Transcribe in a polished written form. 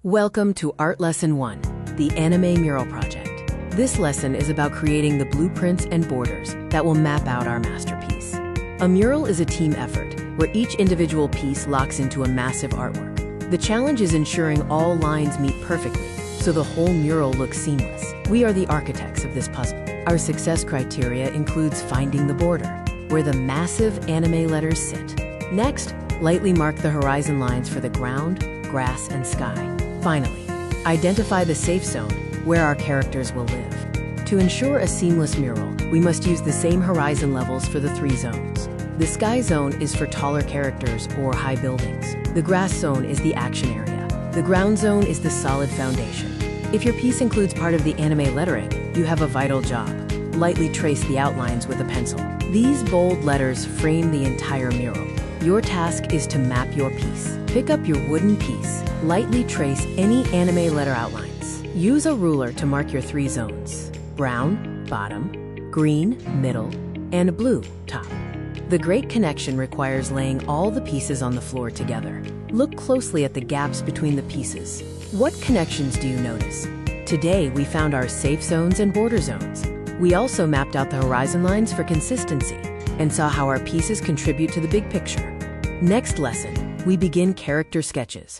Welcome to Art Lesson 1, the Anime Mural Project. This lesson is about creating the blueprints and borders that will map out our masterpiece. A mural is a team effort where each individual piece locks into a massive artwork. The challenge is ensuring all lines meet perfectly so the whole mural looks seamless. We are the architects of this puzzle. Our success criteria includes finding the border, where the massive anime letters sit. Next, lightly mark the horizon lines for the ground, grass, and sky. Finally, identify the safe zone where our characters will live. To ensure a seamless mural, we must use the same horizon levels for the three zones. The sky zone is for taller characters or high buildings. The grass zone is the action area. The ground zone is the solid foundation. If your piece includes part of the anime lettering, you have a vital job. Lightly trace the outlines with a pencil. These bold letters frame the entire mural. Your task is to map your piece. Pick up your wooden piece. Lightly trace any anime letter outlines. Use a ruler to mark your three zones: brown, bottom; green, middle; and blue, top. The great connection requires laying all the pieces on the floor together. Look closely at the gaps between the pieces. What connections do you notice? Today, we found our safe zones and border zones. We also mapped out the horizon lines for consistency and saw how our pieces contribute to the big picture. Next lesson, we begin character sketches.